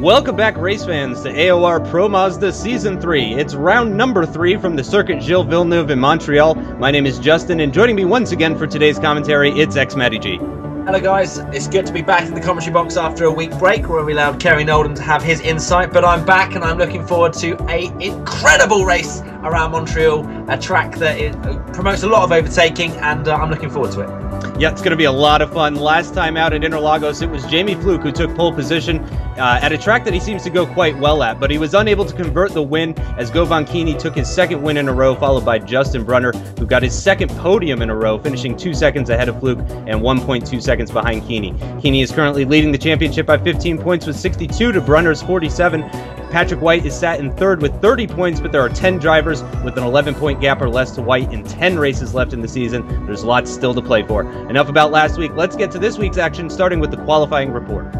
Welcome back, race fans, to AOR Pro Mazda Season 3. It's round number 3 from the Circuit Gilles-Villeneuve in Montreal. My name is Justin, and joining me once again for today's commentary, it's xMattyG. Hello guys, it's good to be back in the commentary box after a week break where we allowed Kerry Nolden to have his insight, but I'm back and I'm looking forward to an incredible race around Montreal, a track that promotes a lot of overtaking, and I'm looking forward to it. Yeah, it's going to be a lot of fun. Last time out at Interlagos, it was Jamie Fluke who took pole position at a track that he seems to go quite well at, but he was unable to convert the win as Gilles-Villeneuve took his second win in a row, followed by Justin Brunner, who got his second podium in a row, finishing 2 seconds ahead of Fluke and 1.2 seconds behind Keeney. Keeney is currently leading the championship by 15 points with 62 to Brunner's 47. Patrick White is sat in third with 30 points, but there are 10 drivers with an 11-point gap or less to White and 10 races left in the season. There's lots still to play for. Enough about last week. Let's get to this week's action, starting with the qualifying report.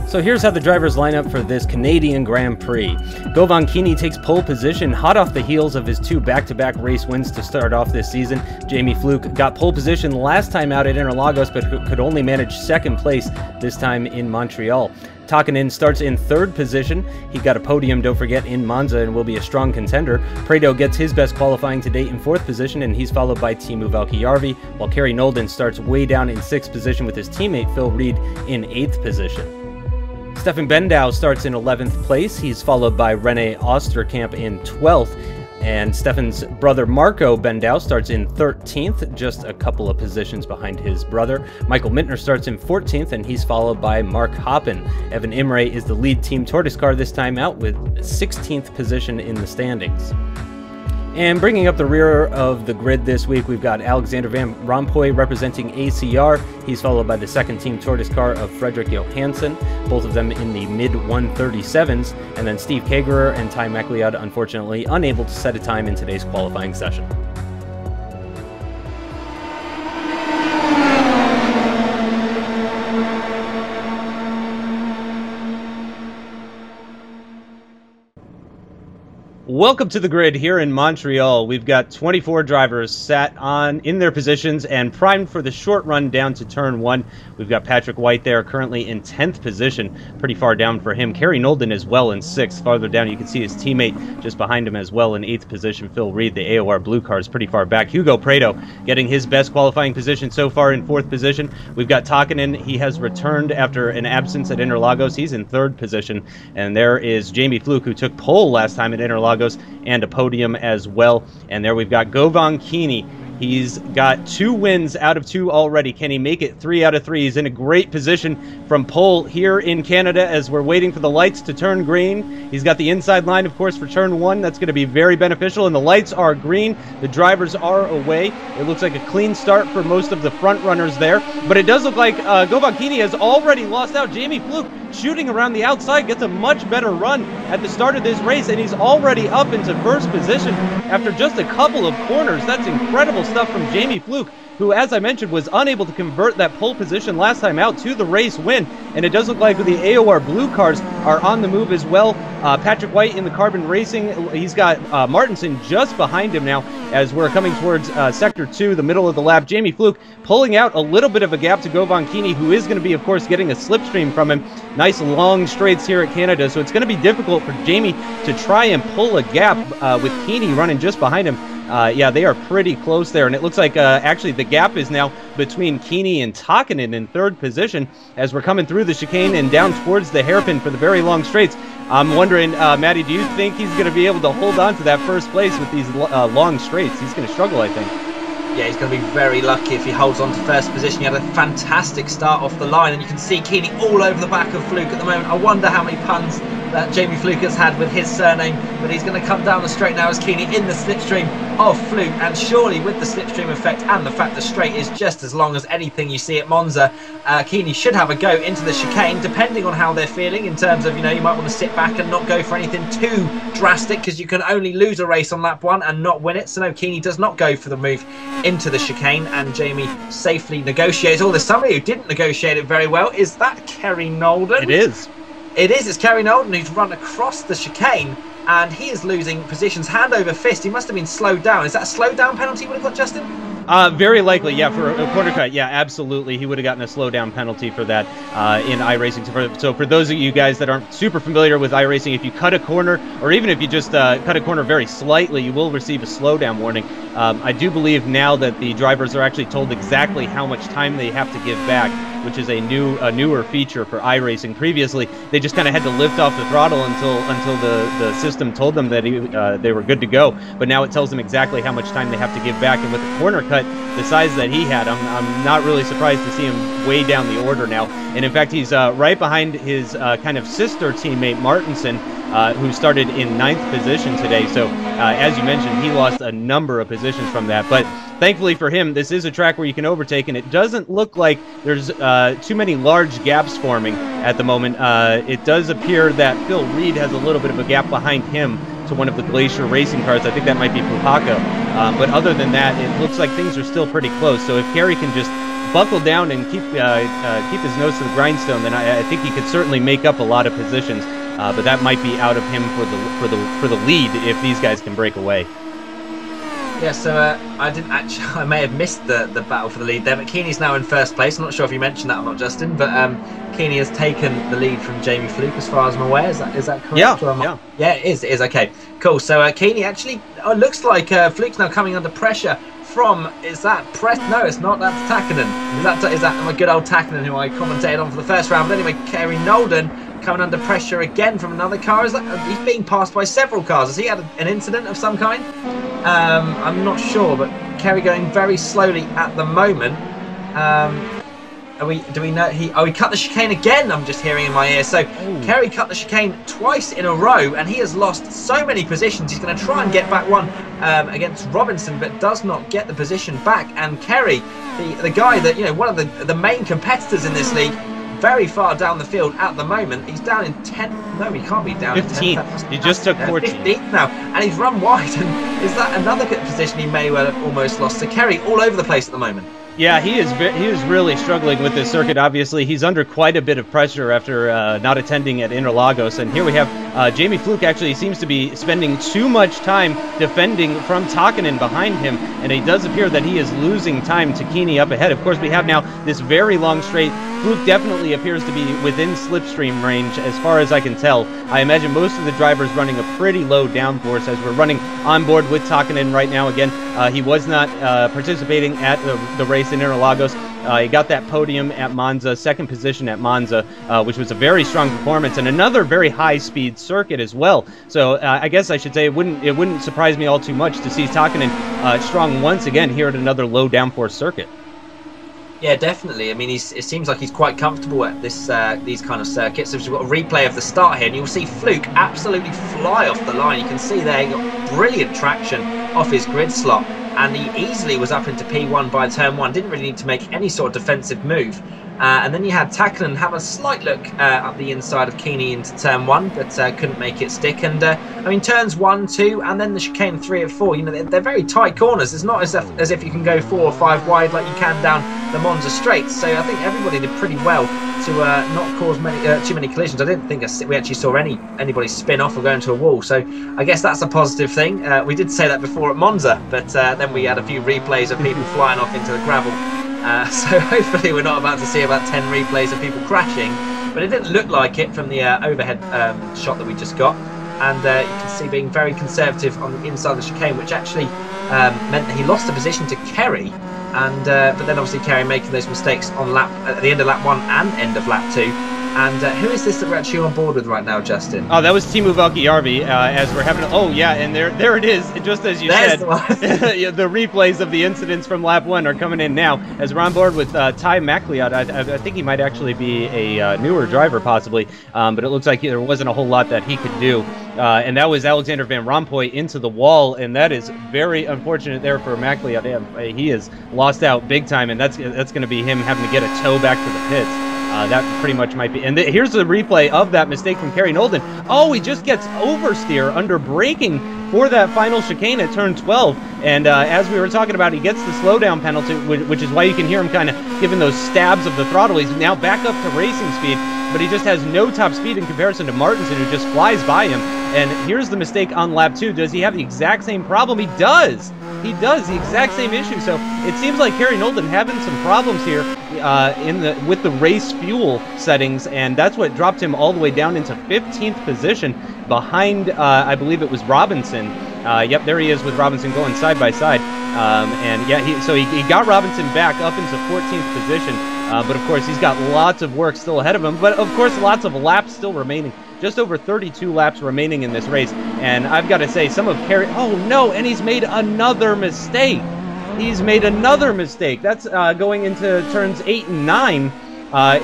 So here's how the drivers line up for this Canadian Grand Prix. Gilles-Villeneuve takes pole position, hot off the heels of his 2 back-to-back race wins to start off this season. Jamie Fluke got pole position last time out at Interlagos, but could only manage second place this time in Montreal. Togomies starts in 3rd position. He got a podium, don't forget, in Monza and will be a strong contender. Prado gets his best qualifying to date in 4th position, and he's followed by Teemu Valkjärvi, while Kerry Nolden starts way down in 6th position with his teammate Phil Reed in 8th position. Stefan Bendau starts in 11th place. He's followed by René Oosterkamp in 12th. And Stefan's brother Marco Bendau starts in 13th, just a couple of positions behind his brother. Michael Mittner starts in 14th, and he's followed by Mark Hoppen. Evan Imre is the lead Team Tortoise car this time out with 16th position in the standings. And bringing up the rear of the grid this week, we've got Alexander Van Rompuy representing ACR. He's followed by the second Team Tortoise car of Fredrik Johansson, both of them in the mid-137s. And then Steve Kagerer and Ty McLeod, unfortunately, unable to set a time in today's qualifying session. Welcome to the grid here in Montreal. We've got 24 drivers sat in their positions and primed for the short run down to turn 1. We've got Patrick White there currently in 10th position, pretty far down for him. Kerry Nolden as well in 6th. Farther down you can see his teammate just behind him as well in 8th position. Phil Reed, the AOR blue car, is pretty far back. Hugo Prado getting his best qualifying position so far in 4th position. We've got Togomies. He has returned after an absence at Interlagos. He's in 3rd position. And there is Jamie Fluke, who took pole last time at Interlagos and a podium as well. And there we've got Gilles-Villeneuve. He's got 2 wins out of 2 already. Can he make it 3 out of 3? He's in a great position from pole here in Canada as we're waiting for the lights to turn green. He's got the inside line, of course, for turn 1. That's going to be very beneficial, and the lights are green. The drivers are away. It looks like a clean start for most of the front runners there, but it does look like Gilles-Villeneuve has already lost out. Jamie Fluke shooting around the outside gets a much better run at the start of this race, and he's already up into 1st position after just a couple of corners. That's incredible stuff from Jamie Fluke, who, as I mentioned, was unable to convert that pole position last time out to the race win. And it does look like the AOR blue cars are on the move as well. Patrick White in the Carbon Racing, he's got Martinson just behind him now as we're coming towards Sector 2, the middle of the lap. Jamie Fluke pulling out a little bit of a gap to Gilles-Villeneuve, who is going to be, of course, getting a slipstream from him. Nice long straights here at Canada, so it's going to be difficult for Jamie to try and pull a gap with Keeney running just behind him. Yeah, they are pretty close there, and it looks like actually the gap is now between Keeney and Togomies in 3rd position as we're coming through the chicane and down towards the hairpin for the very long straights. I'm wondering, Matty, do you think he's going to be able to hold on to that 1st place with these long straights? He's going to struggle, I think. Yeah, he's going to be very lucky if he holds on to 1st position. He had a fantastic start off the line, and you can see Keeney all over the back of Fluke at the moment. I wonder how many puns that Jamie Fluke has had with his surname, but he's going to come down the straight now as Keeney in the slipstream of Fluke, and surely with the slipstream effect and the fact the straight is just as long as anything you see at Monza, Keeney should have a go into the chicane, depending on how they're feeling in terms of, you know, you might want to sit back and not go for anything too drastic because you can only lose a race on lap 1 and not win it. So no, Keeney does not go for the move into the chicane, and Jamie safely negotiates all this. Somebody who didn't negotiate it very well, is that Kerry Nolden? It is. It is. It's Kerry Nolden who's run across the chicane and he is losing positions hand over fist. He must have been slowed down. Is that a slowdown penalty he would have got, Justin? Very likely, yeah, for a corner cut. Yeah, absolutely. He would have gotten a slowdown penalty for that in iRacing. So for those of you guys that aren't super familiar with iRacing, if you cut a corner, or even if you just cut a corner very slightly, you will receive a slowdown warning. I do believe now that the drivers are actually told exactly how much time they have to give back, which is a newer feature for iRacing. Previously, they just kind of had to lift off the throttle until the system told them that they were good to go. But now it tells them exactly how much time they have to give back. And with the corner cut the size that he had, I'm not really surprised to see him way down the order now. And in fact, he's right behind his kind of sister teammate Martinson, who started in 9th position today. So as you mentioned, he lost a number of positions from that. But thankfully for him, this is a track where you can overtake, and it doesn't look like there's too many large gaps forming at the moment. It does appear that Phil Reed has a little bit of a gap behind him to one of the Glacier racing cars. I think that might be Puhaka. But other than that, it looks like things are still pretty close. So if Kerry can just buckle down and keep his nose to the grindstone, then I think he could certainly make up a lot of positions. But that might be out of him for the lead if these guys can break away. Yeah, so I may have missed the battle for the lead there, but Keeney's now in first place. I'm not sure if you mentioned that or not, Justin, but Keeney has taken the lead from Jamie Fluke, as far as I'm aware. Is that correct? Yeah, it is. Okay, cool. So Keeney actually, it looks like Fluke's now coming under pressure from, is that Press? No, it's not. That's Takkanen. Is that my good old Takkanen, who I commentated on for the first round? But anyway, Kerry Nolden coming under pressure again from another car. Is that he's being passed by several cars? Has he had an incident of some kind? I'm not sure, but Kerry going very slowly at the moment. Do we know he cut the chicane again? I'm just hearing in my ear. So Kerry cut the chicane twice in a row, and he has lost so many positions. He's going to try and get back one against Robinson, but does not get the position back. And Kerry, the guy that, you know, one of the main competitors in this league, very far down the field at the moment. He's down in 10th. No, he can't be down 15th. In 10th. He just took 14th. 15th now, and he's run wide. And is that another good position he may well have almost lost? So Kerry all over the place at the moment. Yeah, he is really struggling with this circuit. Obviously, he's under quite a bit of pressure after not attending at Interlagos. And here we have Jamie Fluke actually seems to be spending too much time defending from Takkanen behind him. And it does appear that he is losing time to Keeney up ahead. Of course, we have now this very long straight. Fluke definitely appears to be within slipstream range as far as I can tell. I imagine most of the drivers running a pretty low downforce as we're running on board with Takkanen right now. Again, he was not participating at the race in Interlagos. He got that podium at Monza, second position at Monza, which was a very strong performance and another very high-speed circuit as well. So I guess I should say it wouldn't surprise me all too much to see Takkanen strong once again here at another low downforce circuit. Yeah, definitely. I mean, it seems like he's quite comfortable at these kind of circuits. So we've got a replay of the start here, and you'll see Fluke absolutely fly off the line. You can see there he got brilliant traction off his grid slot, and he easily was up into P1 by turn 1. Didn't really need to make any sort of defensive move. And then you had Takkanen have a slight look up the inside of Keeney into turn 1, but couldn't make it stick. And I mean, turns 1, 2, and then the chicane 3 and 4. You know, they're very tight corners. It's not as if you can go 4 or 5 wide like you can down the Monza straights. So I think everybody did pretty well to not cause too many collisions. I didn't think we actually saw anybody spin off or go into a wall. So I guess that's a positive thing. We did say that before at Monza, but then we had a few replays of people flying off into the gravel. So hopefully we're not about to see about 10 replays of people crashing, but it didn't look like it from the overhead shot that we just got. And you can see being very conservative on the inside of the chicane, which actually meant that he lost the position to Kerry. And but then obviously Kerry making those mistakes on at the end of lap 1 and end of lap 2. And who is this that we're actually on board with right now, Justin? Oh, that was Timu Valkjärvi as we're having. Oh, yeah, and there it is. Just as you said, the replays of the incidents from lap 1 are coming in now as we're on board with Ty McLeod. I think he might actually be a newer driver, possibly, but it looks like there wasn't a whole lot that he could do. And that was Alexander Van Rompuy into the wall, and that is very unfortunate there for McLeod. He has lost out big time, and that's going to be him having to get a tow back to the pits. That pretty much might be. And here's the replay of that mistake from Kerry Nolden. Oh, he just gets oversteer under braking for that final chicane at turn 12. And as we were talking about, he gets the slowdown penalty, which is why you can hear him kind of giving those stabs of the throttle. He's now back up to racing speed. but he just has no top speed in comparison to Martinson, who just flies by him. And here's the mistake on lap 2. Does he have the exact same problem? He does. He does, the exact same issue. So it seems like Kerry Nolden having some problems here with the race fuel settings, and that's what dropped him all the way down into 15th position behind, I believe it was Robinson. Yep, there he is with Robinson going side by side. And yeah, he got Robinson back up into 14th position. But of course, he's got lots of work still ahead of him. But of course, lots of laps still remaining. Just over 32 laps remaining in this race. And I've got to say, some of Kerry... Oh, no, and he's made another mistake. He's made another mistake. That's going into turns 8 and 9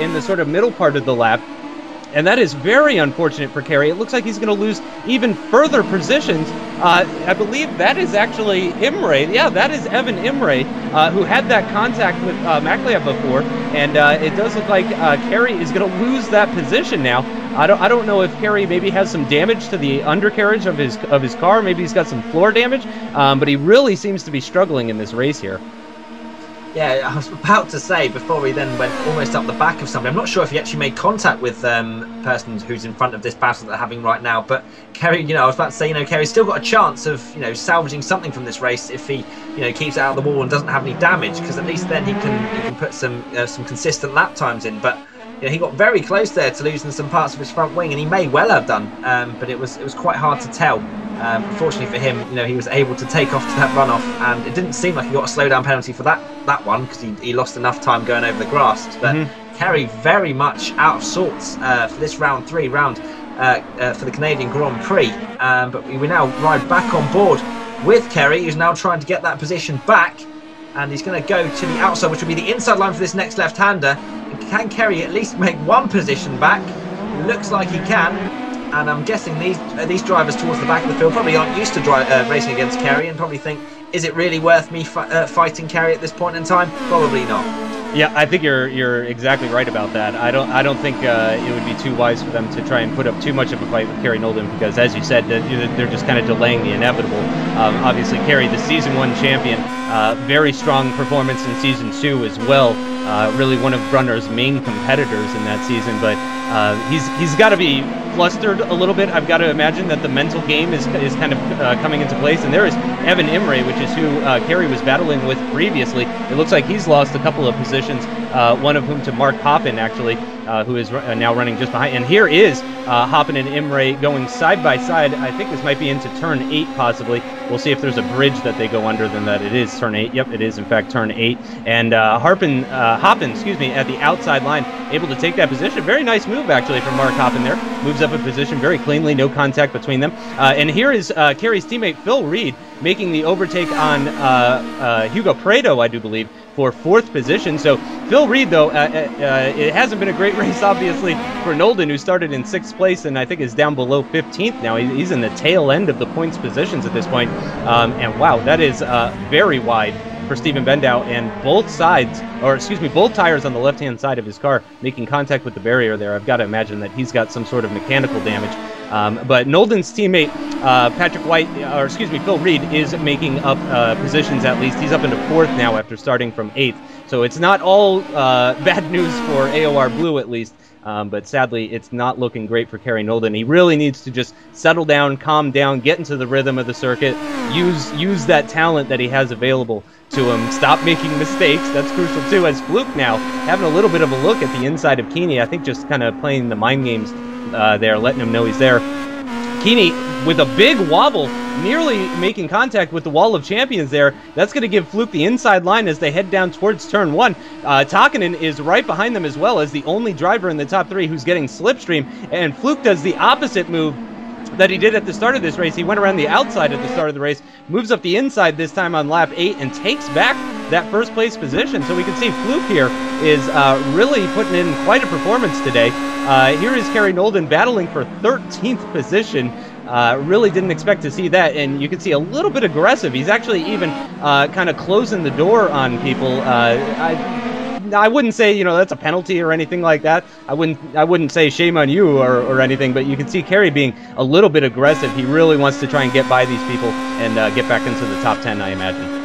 in the sort of middle part of the lap. And that is very unfortunate for Kerry. It looks like he's going to lose even further positions. I believe that is actually Imre. Yeah, that is Evan Imre, who had that contact with Macleod before. And it does look like Kerry is going to lose that position now. I don't know if Kerry maybe has some damage to the undercarriage of his car. Maybe he's got some floor damage. But he really seems to be struggling in this race here. Yeah, I was about to say, before we then went almost up the back of somebody, I'm not sure if he actually made contact with the person who's in front of this battle that they're having right now, but Kerry, I was about to say, Kerry's still got a chance of, salvaging something from this race if he, keeps it out of the wall and doesn't have any damage, because at least then he can put some consistent lap times in, but he got very close there to losing some parts of his front wing, and he may well have done, but it was quite hard to tell. Fortunately for him, he was able to take off to that runoff, and it didn't seem like he got a slowdown penalty for that one, because he lost enough time going over the grass. But Kerry very much out of sorts for this round 3 for the Canadian Grand Prix. But we now ride back on board with Kerry, who's now trying to get that position back, and he's going to go to the outside, which will be the inside line for this next left-hander. Can Kerry at least make one position back? Looks like he can. And I'm guessing these drivers towards the back of the field probably aren't used to racing against Kerry, and probably think, is it really worth me fighting Kerry at this point in time? Probably not. Yeah, I think you're exactly right about that. I don't think it would be too wise for them to try and put up too much of a fight with Kerry Nolden, because, as you said, they're just kind of delaying the inevitable. Obviously, Kerry, the Season 1 champion, very strong performance in Season 2 as well. Really one of Brunner's main competitors in that season, but he's got to be flustered a little bit. I've got to imagine that the mental game is kind of coming into place, and there is Evan Imre, which is who Kerry was battling with previously. It looks like he's lost a couple of positions, one of whom to Mark Hoppin, actually, who is now running just behind. And here is Hoppin and Imre going side by side. I think this might be into turn 8 possibly. We'll see if there's a bridge that they go under, then that it is turn 8. Yep, it is in fact turn 8. And Hoppin, at the outside line, able to take that position. Very nice move actually from Mark Hoppin there. Moves up a position very cleanly, no contact between them. And here is Kerry's teammate Phil Reed making the overtake on Hugo Prado, I do believe, for 4th position. So Phil Reed, though, it hasn't been a great race, obviously, for Nolden, who started in 6th place and I think is down below 15th now. He's in the tail end of the points positions at this point. And wow, that is very wide for Stephen Bendow, and both tires on the left-hand side of his car making contact with the barrier there. I've got to imagine that he's got some sort of mechanical damage. But Nolden's teammate, Phil Reed, is making up positions at least. He's up into 4th now after starting from 8th. So it's not all bad news for AOR Blue, at least. But sadly, it's not looking great for Kerry Nolden. He really needs to just settle down, calm down, get into the rhythm of the circuit, use that talent that he has available to him, stop making mistakes. That's crucial too, as Fluke now having a little bit of a look at the inside of Keeney. I think just kind of playing the mind games there, letting him know he's there. Keeney with a big wobble, nearly making contact with the wall of champions there. That's going to give Fluke the inside line as they head down towards turn 1. Takinen is right behind them as well, as the only driver in the top 3 who's getting slipstream, and Fluke does the opposite move that he did at the start of this race. He went around the outside at the start of the race, moves up the inside this time on lap 8, and takes back that 1st place position. So we can see Fluke here is really putting in quite a performance today. Here is Kerry Nolden battling for 13th position. Really didn't expect to see that, and you can see a little bit aggressive. He's actually even kind of closing the door on people. I wouldn't say, that's a penalty or anything like that. I wouldn't say shame on you or anything, but you can see Kerry being a little bit aggressive. He really wants to try and get by these people and get back into the top 10, I imagine.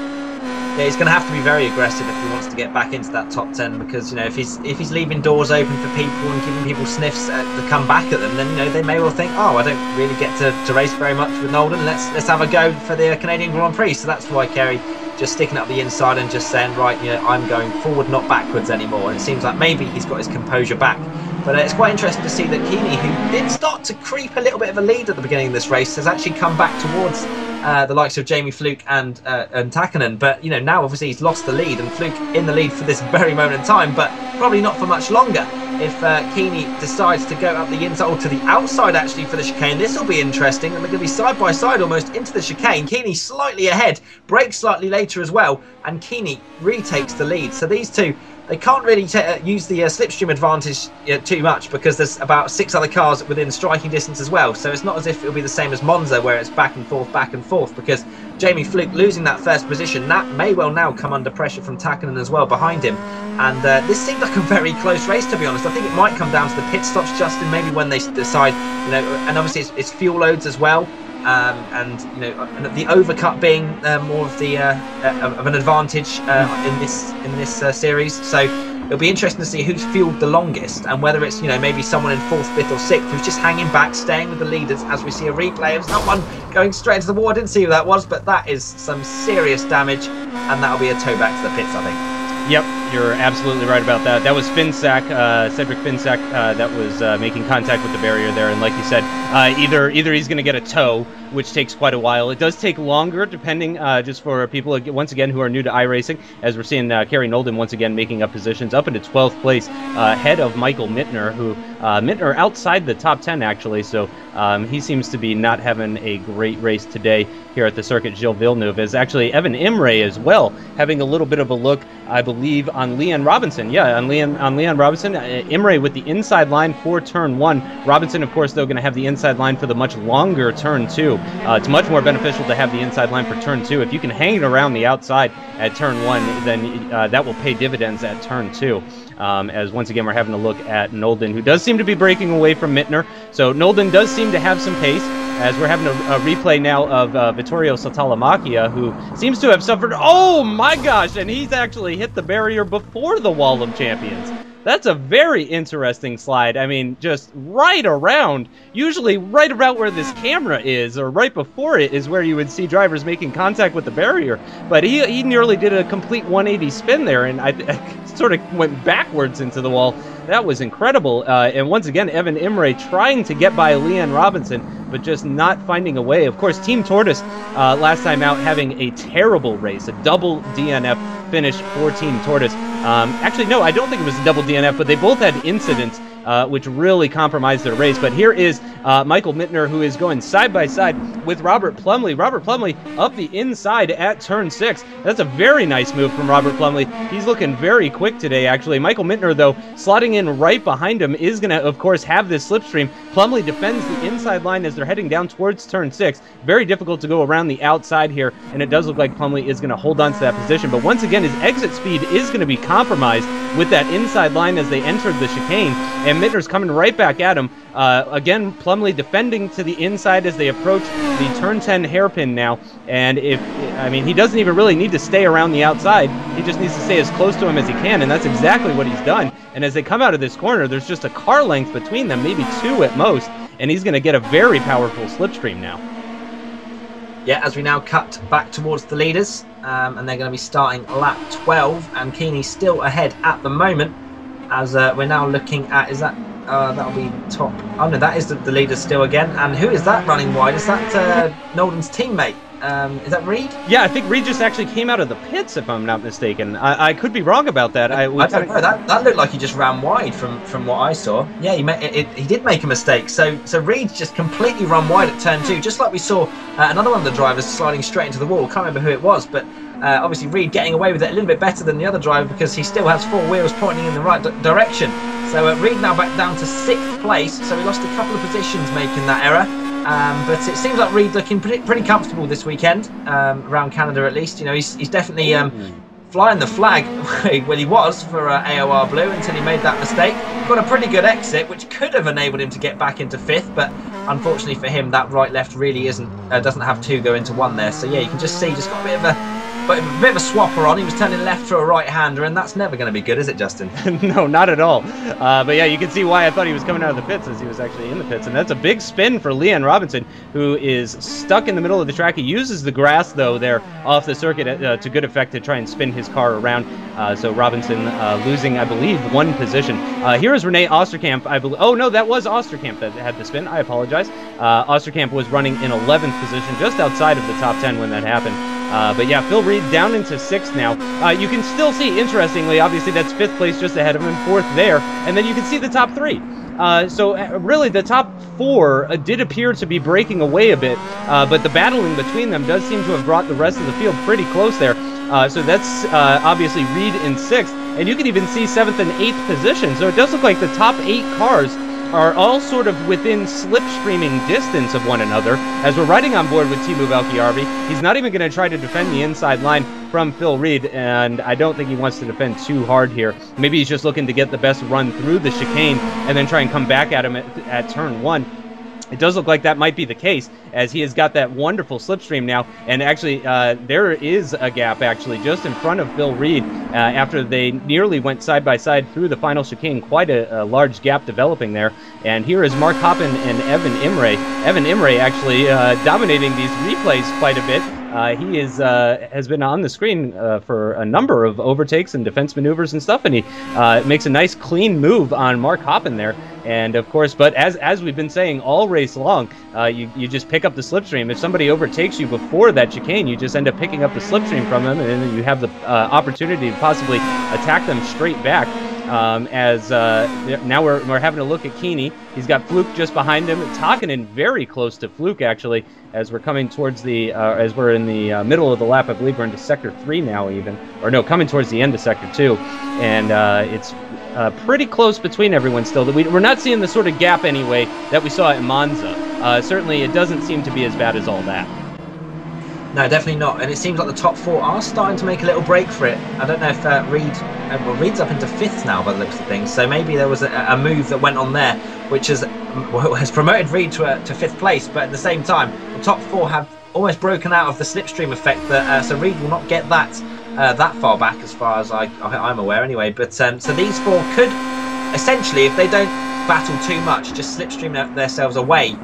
yeah, he's going to have to be very aggressive if he wants to get back into that top 10, because, you know, if he's leaving doors open for people and giving people sniffs to come back at them, then, you know, they may well think, oh, I don't really get to race very much with Nolden. Let's have a go for the Canadian Grand Prix. So that's why Kerry just sticking up the inside and just saying, right, you know, I'm going forward, not backwards anymore. And it seems like maybe he's got his composure back. But it's quite interesting to see that Keeney, who did start to creep a little bit of a lead at the beginning of this race, has actually come back towards the likes of Jamie Fluke and Takanen. But, you know, now obviously he's lost the lead, and Fluke in the lead for this very moment in time, but probably not for much longer. If Keeney decides to go up the inside, or to the outside actually, for the chicane, this will be interesting, and they're going to be side by side almost into the chicane. Keeney slightly ahead, brakes slightly later as well, and Keeney retakes the lead. So these two, they can't really use the slipstream advantage too much, because there's about 6 other cars within striking distance as well. So it's not as if it'll be the same as Monza, where it's back and forth, because Jamie Fluke losing that first position, that may well now come under pressure from Takanen as well behind him. And this seemed like a very close race, to be honest. I think it might come down to the pit stops, Justin, maybe when they decide, you know, and obviously it's fuel loads as well. And, you know, the overcut being more of the of an advantage in this series. So it'll be interesting to see who's fueled the longest, and whether it's, you know, maybe someone in 4th, 5th or 6th who's just hanging back, staying with the leaders, as we see a replay of someone going straight into the wall. I didn't see who that was, but that is some serious damage, and that'll be a tow back to the pits, I think. Yep, you're absolutely right about that. That was Finsack, Cedric Finsack, that was making contact with the barrier there. And like you said, either he's going to get a tow, which takes quite a while. It does take longer, depending, just for people, once again, who are new to iRacing, as we're seeing Kerry Nolden once again making up positions up into 12th place, ahead of Michael Mittner, who, Mittner outside the top 10, actually. So he seems to be not having a great race today here at the Circuit Gilles-Villeneuve, as actually Evan Imre as well, having a little bit of a look, I believe, on Leon Robinson. Yeah, on Leon Robinson. Imre with the inside line for turn 1. Robinson, of course, though, going to have the inside line for the much longer turn 2. It's much more beneficial to have the inside line for turn 2. If you can hang it around the outside at turn 1, then that will pay dividends at turn 2. As once again, we're having a look at Nolden, who does seem to be breaking away from Mittner. So Nolden does seem to have some pace, as we're having a replay now of Vittorio Saltalamacchia, who seems to have suffered, oh my gosh, and he's actually hit the barrier before the Wall of Champions. That's a very interesting slide. I mean, just right around, usually right about where this camera is, or right before it, is where you would see drivers making contact with the barrier. But he nearly did a complete 180 spin there, and I sort of went backwards into the wall. That was incredible. And once again, Evan Imre trying to get by Leon Robinson, but just not finding a way. Of course, Team Tortoise last time out having a terrible race, a double DNF finish for Team Tortoise. Actually, no, I don't think it was a double DNF, but they both had incidents which really compromised their race. But here is Michael Mittner, who is going side by side with Robert Plumley. Robert Plumley up the inside at turn 6. That's a very nice move from Robert Plumley. He's looking very quick today, actually. Michael Mittner, though, slotting in right behind him, is going to, of course, have this slipstream. Plumley defends the inside line as they're heading down towards turn 6. Very difficult to go around the outside here, and it does look like Plumley is going to hold on to that position. But once again, his exit speed is going to be compromised with that inside line as they entered the chicane, and Mittner's coming right back at him. Again, Plumley defending to the inside as they approach the turn 10 hairpin now, and he doesn't even really need to stay around the outside. He just needs to stay as close to him as he can, and that's exactly what he's done. And as they come out of this corner, there's just a car length between them, maybe 2 at most, and he's going to get a very powerful slipstream now. Yeah, as we now cut back towards the leaders, and they're going to be starting lap 12, and Keeney's still ahead at the moment, as we're now looking at, is that, that'll be top, oh no, that is the leader still again, and who is that running wide? Is that Nolden's teammate? Is that Reed? Yeah, I think Reed just actually came out of the pits, if I'm not mistaken. I could be wrong about that. I don't know. That looked like he just ran wide from what I saw. Yeah, he did make a mistake. So Reed's just completely run wide at turn 2, just like we saw another one of the drivers sliding straight into the wall. Can't remember who it was, but obviously Reed getting away with it a little bit better than the other driver, because he still has 4 wheels pointing in the right direction. So Reed now back down to 6th place. So he lost a couple of positions making that error. But it seems like Reed looking pretty comfortable this weekend, around Canada at least. You know, he's definitely flying the flag when he was for AOR Blue until he made that mistake. Got a pretty good exit, which could have enabled him to get back into 5th, but unfortunately for him, that right-left really doesn't have 2 go into 1 there. So yeah, you can just see, just got a bit of but a bit of a swapper on. He was turning left for a right-hander, and that's never going to be good, is it, Justin? No, not at all. But yeah, you can see why I thought he was coming out of the pits as he was actually in the pits. And that's a big spin for Leon Robinson, who is stuck in the middle of the track. He uses the grass, though, there off the circuit to good effect to try and spin his car around. So Robinson losing, I believe, 1 position. Here is Renee Osterkamp, I believe. Oh, no, that was Osterkamp that had the spin. I apologize. Osterkamp was running in 11th position, just outside of the top 10 when that happened. But yeah, Phil Reed down into 6th now. You can still see, interestingly, obviously that's 5th place just ahead of him, 4th there, and then you can see the top 3. So really the top 4 did appear to be breaking away a bit, but the battling between them does seem to have brought the rest of the field pretty close there. So that's obviously Reed in 6th, and you can even see 7th and 8th position. So it does look like the top 8 cars are all sort of within slipstreaming distance of one another as we're riding on board with Teemu Valkjärvi. He's not even going to try to defend the inside line from Phil Reed, and I don't think he wants to defend too hard here. Maybe he's just looking to get the best run through the chicane and then try and come back at him at turn 1. It does look like that might be the case, as he has got that wonderful slipstream now. And actually, there is a gap, actually, just in front of Phil Reed after they nearly went side by side through the final chicane. Quite a large gap developing there. And here is Mark Hoppen and Evan Imre. Evan Imre actually dominating these replays quite a bit. He has been on the screen for a number of overtakes and defense maneuvers and stuff, and he makes a nice clean move on Mark Hoppen there. And of course, but as we've been saying all race long, you just pick up the slipstream. If somebody overtakes you before that chicane, you just end up picking up the slipstream from them, and then you have the opportunity to possibly attack them straight back. Now we're having a look at Keeney. He's got Fluke just behind him. Takinen very close to Fluke, actually, as we're coming towards the as we're in the middle of the lap. I believe we're into sector 3 now, even, or no, coming towards the end of sector 2, and it's pretty close between everyone still. We're not seeing the sort of gap anyway that we saw at Monza. Certainly, it doesn't seem to be as bad as all that. No, definitely not. And it seems like the top 4 are starting to make a little break for it. I don't know if Reed's up into 5th now by the looks of things. So maybe there was a move that went on there, which has promoted Reed to 5th place. But at the same time, the top 4 have almost broken out of the slipstream effect. So Reed will not get that far back, as far as I'm aware anyway. But so these 4 could essentially, if they don't battle too much, just slipstream themselves away.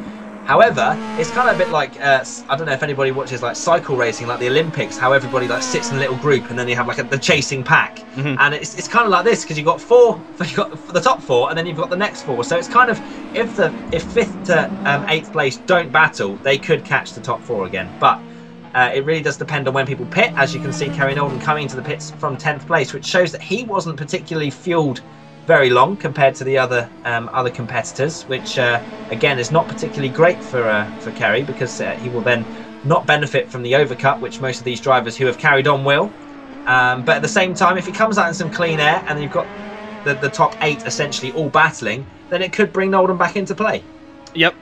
However, it's kind of a bit like, I don't know if anybody watches like cycle racing, like the Olympics, how everybody like sits in a little group and then you have like the chasing pack. Mm-hmm. And it's kind of like this, because you've got the top 4 and then you've got the next 4. So it's kind of, if 5th to 8th place don't battle, they could catch the top 4 again. But it really does depend on when people pit. As you can see, Kerry Nolden coming to the pits from 10th place, which shows that he wasn't particularly fueled very long compared to the other competitors, which again is not particularly great for Kerry, because he will then not benefit from the overcut, which most of these drivers who have carried on will. But at the same time, if he comes out in some clean air and you've got the top 8 essentially all battling, then it could bring Nolden back into play. Yep,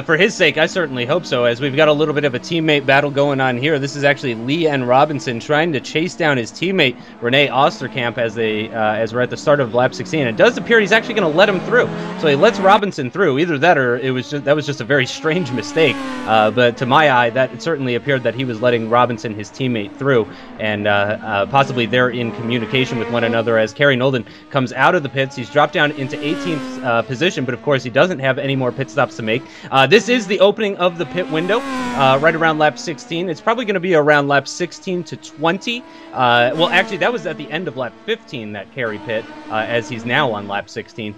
for his sake, I certainly hope so, as we've got a little bit of a teammate battle going on here. This is actually Leanne Robinson trying to chase down his teammate, Renee Osterkamp, as we're at the start of lap 16. It does appear he's actually going to let him through. So he lets Robinson through. Either that or that was just a very strange mistake. But to my eye, that it certainly appeared that he was letting Robinson, his teammate, through. And possibly they're in communication with one another as Kerry Nolden comes out of the pits. He's dropped down into 18th position, but of course he doesn't have any more pit stops to make. This is the opening of the pit window, right around lap 16. It's probably going to be around lap 16 to 20. Well, actually, that was at the end of lap 15 that Kerry pit, as he's now on lap 16.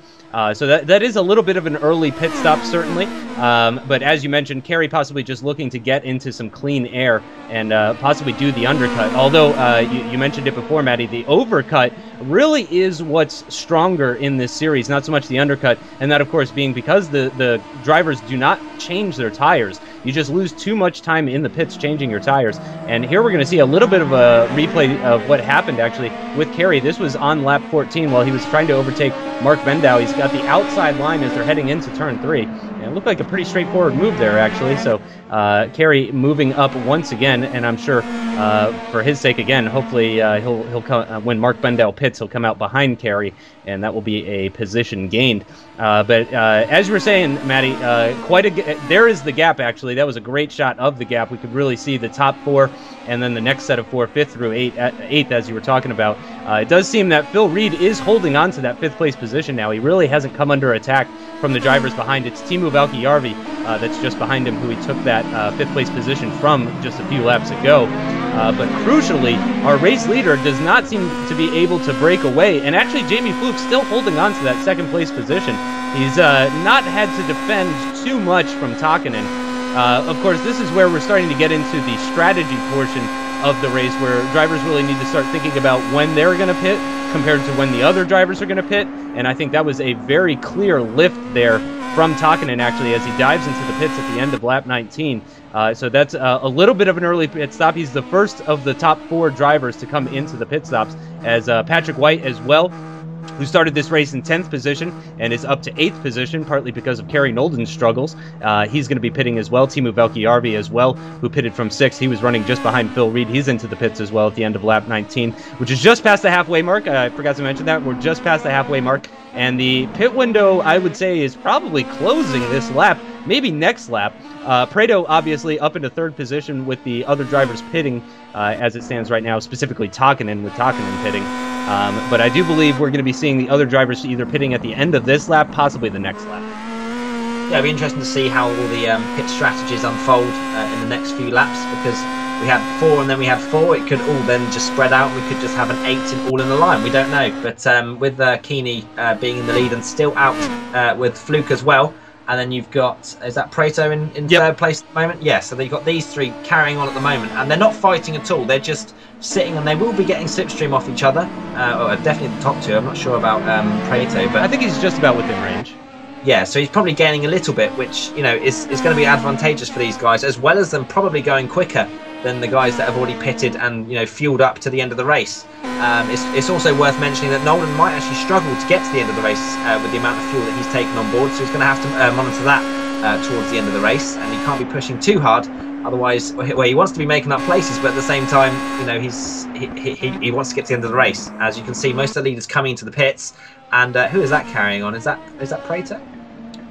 So that is a little bit of an early pit stop, certainly. But as you mentioned, Kerry possibly just looking to get into some clean air and possibly do the undercut. Although you mentioned it before, Matty, the overcut really is what's stronger in this series, not so much the undercut. And that, of course, being because the drivers do not change their tires. You just lose too much time in the pits changing your tires. And here we're going to see a little bit of a replay of what happened, actually, with Kerry. This was on lap 14 while he was trying to overtake Mark Bendau. He's got the outside line as they're heading into turn 3. it looked like a pretty straightforward move there, actually. So Kerry moving up once again, and I'm sure for his sake, again, hopefully he'll come, when Mark Bendell pits, he'll come out behind Kerry, and that will be a position gained. But as you were saying, Matty, there is the gap, actually. That was a great shot of the gap. We could really see the top 4, and then the next set of 4, 5th through 8th, as you were talking about. It does seem that Phil Reed is holding on to that 5th place position now. He really hasn't come under attack from the drivers behind. It's Teemu Valkjärvi that's just behind him, who he took that 5th place position from just a few laps ago. But crucially, our race leader does not seem to be able to break away, and actually Jamie Fluke still holding on to that 2nd place position. He's not had to defend too much from Takinen. Of course, this is where we're starting to get into the strategy portion of the race, where drivers really need to start thinking about when they're going to pit compared to when the other drivers are going to pit. And I think that was a very clear lift there from Takinen, actually, as he dives into the pits at the end of lap 19. So that's a little bit of an early pit stop. He's the first of the top 4 drivers to come into the pit stops, as Patrick White as well, who started this race in 10th position and is up to 8th position, partly because of Kerry Nolden's struggles. He's going to be pitting as well. Teemu Valkjärvi as well, who pitted from 6th. He was running just behind Phil Reed. He's into the pits as well at the end of lap 19, which is just past the halfway mark. I forgot to mention that. We're just past the halfway mark, and the pit window, I would say, is probably closing this lap, maybe next lap. Prado obviously up into 3rd position with the other drivers pitting as it stands right now, specifically Takinen, with Takinen pitting. But I do believe we're going to be seeing the other drivers either pitting at the end of this lap, possibly the next lap. Yeah, it'll be interesting to see how all the pit strategies unfold in the next few laps, because we had 4 and then we had 4. It could all then just spread out. We could just have an 8 all in the line. We don't know. But with Keeney being in the lead and still out with Fluke as well, and then you've got, is that Prato in 3rd place at the moment? Yeah, so you've got these 3 carrying on at the moment, and they're not fighting at all. They're just sitting, and they will be getting slipstream off each other. Definitely the top 2. I'm not sure about Prato, but I think he's just about within range. Yeah, so he's probably gaining a little bit, which, you know, is going to be advantageous for these guys, as well as them probably going quicker than the guys that have already pitted and, you know, fueled up to the end of the race. It's also worth mentioning that Nolan might actually struggle to get to the end of the race with the amount of fuel that he's taken on board, so he's going to have to monitor that towards the end of the race, and he can't be pushing too hard. Otherwise, well, he wants to be making up places, but at the same time, you know, he wants to get to the end of the race. As you can see, most of the leaders coming into the pits, and who is that carrying on? Is that Prato?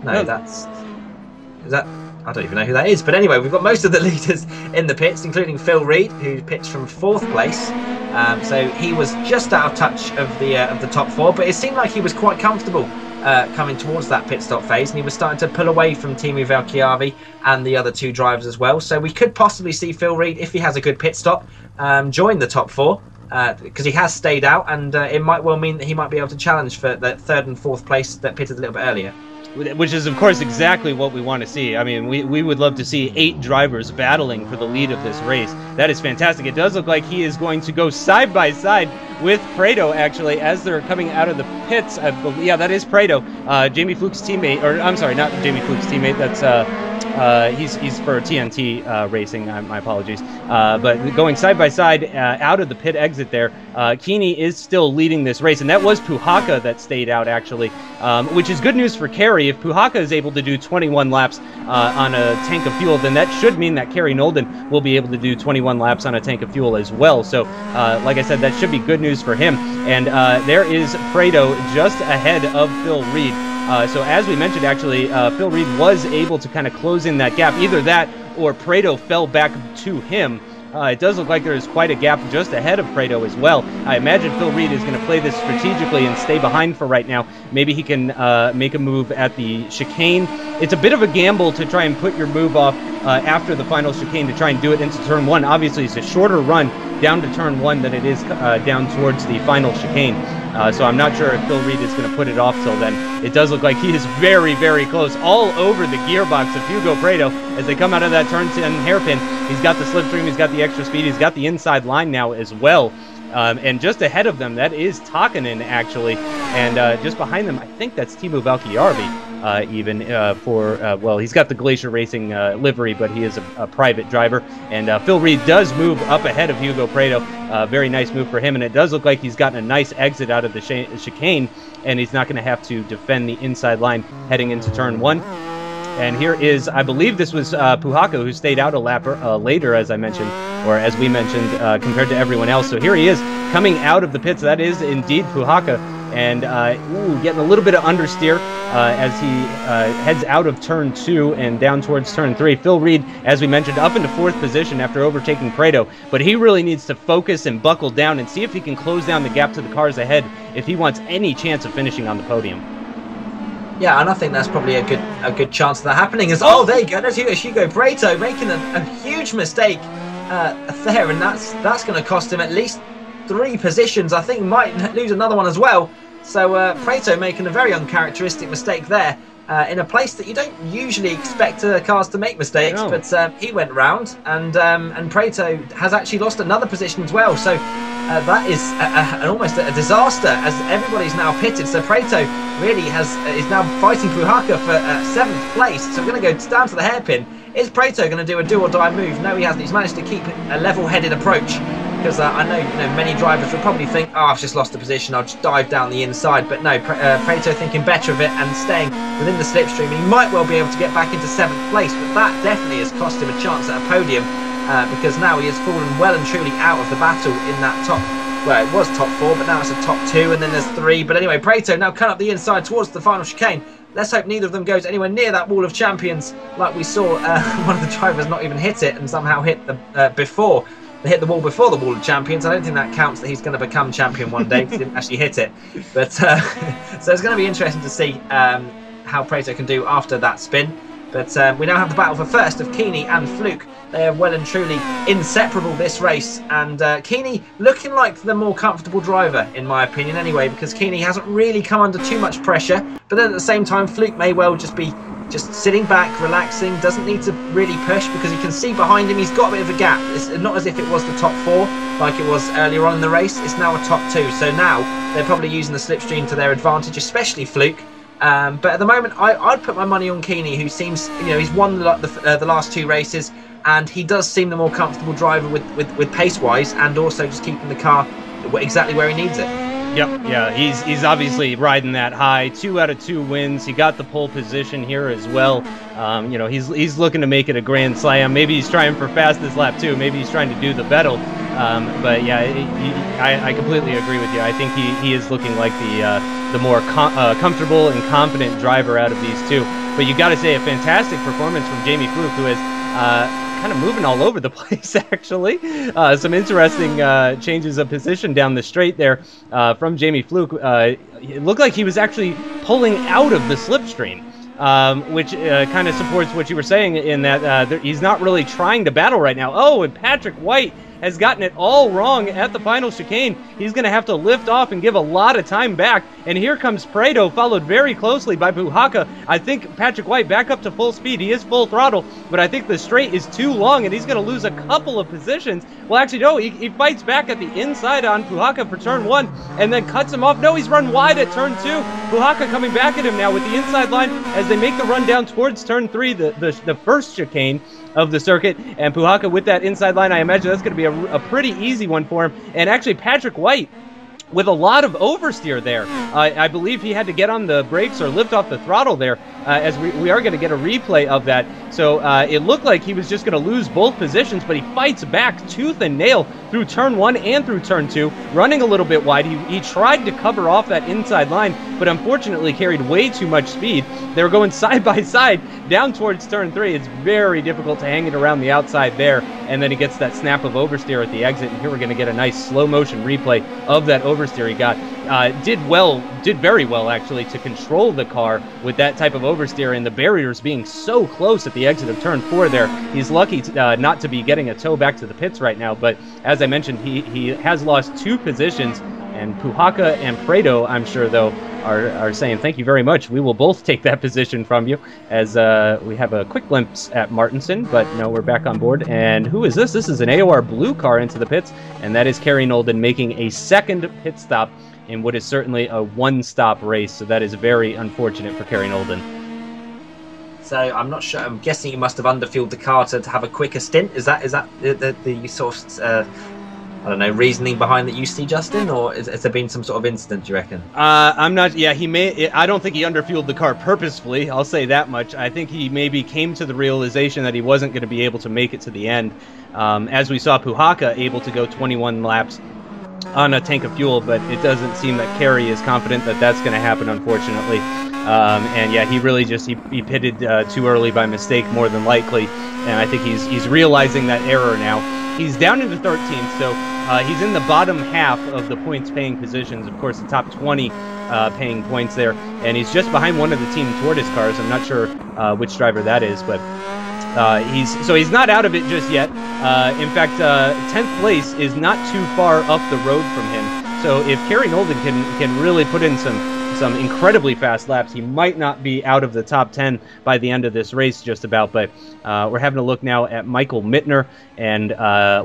No, is that? I don't even know who that is. But anyway, we've got most of the leaders in the pits, including Phil Reed, who pitched from 4th place. So he was just out of touch of the top 4, but it seemed like he was quite comfortable coming towards that pit stop phase, and he was starting to pull away from Teemu Valkjärvi and the other 2 drivers as well. So we could possibly see Phil Reed, if he has a good pit stop, join the top 4. Because he has stayed out, and it might well mean that he might be able to challenge for the 3rd and 4th place that pitted a little bit earlier. Which is, of course, exactly what we want to see. I mean, we would love to see 8 drivers battling for the lead of this race. That is fantastic. It does look like he is going to go side by side with Prado, actually, as they're coming out of the pits. Yeah, that is Prado, Jamie Fluke's teammate. Or I'm sorry, not Jamie Fluke's teammate. That's he's for TNT Racing. My apologies. But going side by side out of the pit exit there, Keeney is still leading this race, and that was Puhaka that stayed out, actually, which is good news for Kerry. If Puhaka is able to do 21 laps on a tank of fuel, then that should mean that Kerry Nolden will be able to do 21 laps on a tank of fuel as well. So, like I said, that should be good news for him. And there is Prado just ahead of Phil Reed. So as we mentioned, actually, Phil Reed was able to kind of close in that gap. Either that or Prado fell back to him. It does look like there is quite a gap just ahead of Prado as well. I imagine Phil Reed is going to play this strategically and stay behind for right now. Maybe he can make a move at the chicane. It's a bit of a gamble to try and put your move off after the final chicane to try and do it into turn 1. Obviously, it's a shorter run down to turn 1 than it is down towards the final chicane. So I'm not sure if Phil Reed is going to put it off till then. It does look like he is very, very close, all over the gearbox of Hugo Prado as they come out of that turn 10 hairpin. He's got the slipstream, he's got the extra speed, he's got the inside line now as well. And just ahead of them, that is Takinen, actually. And just behind them, I think that's Teemu Valkjärvi. Well, he's got the Glacier Racing livery, but he is a private driver. And Phil Reed does move up ahead of Hugo Prado. Very nice move for him, and it does look like he's gotten a nice exit out of the chicane, and he's not going to have to defend the inside line heading into turn 1. And here is, I believe this was Puhaka, who stayed out a lap later, as I mentioned, or as we mentioned, compared to everyone else. So here he is coming out of the pits. That is indeed Puhaka. And getting a little bit of understeer as he heads out of turn 2 and down towards turn 3. Phil Reed, as we mentioned, up into 4th position after overtaking Prado, but he really needs to focus and buckle down and see if he can close down the gap to the cars ahead if he wants any chance of finishing on the podium. Yeah, and I think that's probably a good chance of that happening. Oh, there you go. There's Hugo Prado making a huge mistake there, and that's going to cost him at least 3 positions. I think he might lose another one as well. So Prado making a very uncharacteristic mistake there in a place that you don't usually expect cars to make mistakes. No. But he went round, and Prado has actually lost another position as well. So that is almost a disaster, as everybody's now pitted. So Prado really is now fighting Puhaka for 7th place. So we're going to go down to the hairpin. Is Prado going to do a do or die move? No, he hasn't. He's managed to keep a level-headed approach. Because I know, many drivers would probably think, oh, I've just lost a position, I'll just dive down the inside. But no, Prado thinking better of it and staying within the slipstream. He might well be able to get back into 7th place, but that definitely has cost him a chance at a podium, because now he has fallen well and truly out of the battle in that top, well, it was top 4, but now it's a top 2, and then there's 3. But anyway, Prado now cut up the inside towards the final chicane. Let's hope neither of them goes anywhere near that wall of champions, like we saw one of the drivers not even hit it and somehow hit the hit the wall before the wall of champions. I don't think that counts, that he's going to become champion one day, because he didn't actually hit it. But so it's going to be interesting to see how Prado can do after that spin. But we now have the battle for first of Keeney and Fluke. They are well and truly inseparable this race, and Keeney looking like the more comfortable driver, in my opinion anyway, because Keeney hasn't really come under too much pressure. But then at the same time, Fluke may well just be sitting back, relaxing, doesn't need to really push, because you can see behind him he's got a bit of a gap. It's not as if it was the top 4 like it was earlier on in the race. It's now a top 2, so now they're probably using the slipstream to their advantage, especially Fluke. But at the moment, I'd put my money on Keeney, who seems, he's won the last 2 races, and he does seem the more comfortable driver with pace-wise, and also just keeping the car exactly where he needs it. Yep, yeah, he's obviously riding that high. 2 out of 2 wins. He got the pole position here as well. He's looking to make it a grand slam. Maybe he's trying for fastest lap too. Maybe he's trying to do the Vettel. But yeah, I completely agree with you. I think he is looking like the more comfortable and confident driver out of these 2. But you got to say, a fantastic performance from Jamie Fluke, who is kind of moving all over the place, actually. Some interesting changes of position down the straight there from Jamie Fluke. It looked like he was actually pulling out of the slipstream, which kind of supports what you were saying in that he's not really trying to battle right now. Oh, and Patrick White has gotten it all wrong at the final chicane. He's going to have to lift off and give a lot of time back. And here comes Prado, followed very closely by Puhaka. I think Patrick White back up to full speed. He is full throttle, but I think the straight is too long, and he's going to lose a couple of positions. Well, actually, no, he fights back at the inside on Puhaka for turn 1, and then cuts him off. No, he's run wide at turn 2. Puhaka coming back at him now with the inside line as they make the run down towards turn 3, the first chicane of the circuit. And Puhaka with that inside line, I imagine that's going to be a pretty easy one for him. And actually, Patrick White with a lot of oversteer there. I believe he had to get on the brakes or lift off the throttle there, as we are going to get a replay of that. So it looked like he was just going to lose both positions, but he fights back tooth and nail through turn 1 and through turn 2, running a little bit wide. He tried to cover off that inside line, but unfortunately carried way too much speed. They were going side by side down towards turn 3. It's very difficult to hang it around the outside there, and then he gets that snap of oversteer at the exit, and here we're going to get a nice slow motion replay of that oversteer he got. Did very well actually to control the car with that type of oversteer and the barriers being so close at the exit of turn 4 there. He's lucky not to be getting a tow back to the pits right now, but as I mentioned, he has lost 2 positions, and Puhaka and Prado, I'm sure though, are saying thank you very much. We will both take that position from you, as we have a quick glimpse at Martinson, but no, we're back on board. And who is this? This is an AOR blue car into the pits, and that is Kerry Nolden making a second pit stop in what is certainly a one-stop race, so that is very unfortunate for Kerry Nolden. So I'm not sure. I'm guessing you must have underfueled the car to have a quicker stint. Is that the sort of I don't know, reasoning behind that you see, Justin, or has there been some sort of incident, do you reckon? I'm not, yeah, I don't think he underfueled the car purposefully, I'll say that much. I think he maybe came to the realization that he wasn't going to be able to make it to the end. As we saw Puhaka able to go 21 laps on a tank of fuel, but it doesn't seem that Kerry is confident that that's going to happen, unfortunately. And yeah, he really just, he pitted too early by mistake, more than likely, and I think he's realizing that error now. He's down into 13th, so he's in the bottom half of the points-paying positions. Of course, the top 20 paying points there, and he's just behind one of the Team Tortoise cars. I'm not sure which driver that is, but he's not out of it just yet. In fact, 10th place is not too far up the road from him. So if Kerry Nolden can really put in some incredibly fast laps, he might not be out of the top 10 by the end of this race just about. But we're having a look now at Michael Mittner, and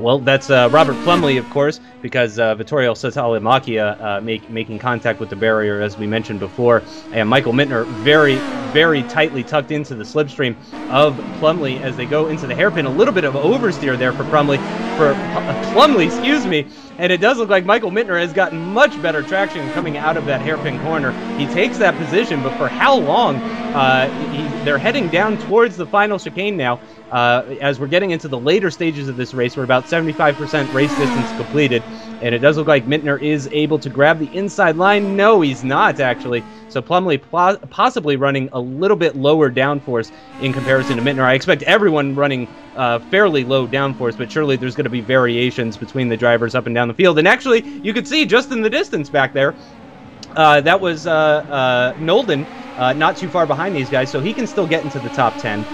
well, that's Robert Plumley, of course, because Vittorio Sotalimakia making contact with the barrier, as we mentioned before, and Michael Mittner very, very tightly tucked into the slipstream of Plumley as they go into the hairpin. A little bit of oversteer there for Plumley, excuse me. And it does look like Michael Mittner has gotten much better traction coming out of that hairpin corner. He takes that position, but for how long? They're heading down towards the final chicane now. As we're getting into the later stages of this race, we're about 75% race distance completed. And it does look like Mittner is able to grab the inside line. No, he's not, actually. So Plumley possibly running a little bit lower downforce in comparison to Mittner. I expect everyone running fairly low downforce, but surely there's going to be variations between the drivers up and down the field. And actually, you could see just in the distance back there, that was Nolden, not too far behind these guys, so he can still get into the top 10.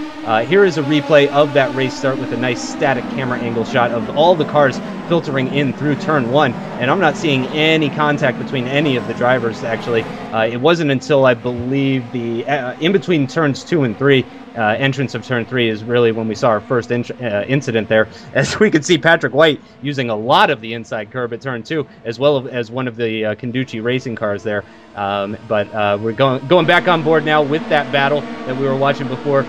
Here is a replay of that race start with a nice static camera angle shot of all the cars filtering in through turn 1, and I'm not seeing any contact between any of the drivers, actually. It wasn't until, I believe, the in between turns 2 and 3, entrance of turn 3 is really when we saw our first incident there, as we could see Patrick White using a lot of the inside curb at turn 2, as well as one of the Kptk racing cars there. But we're going back on board now with that battle that we were watching before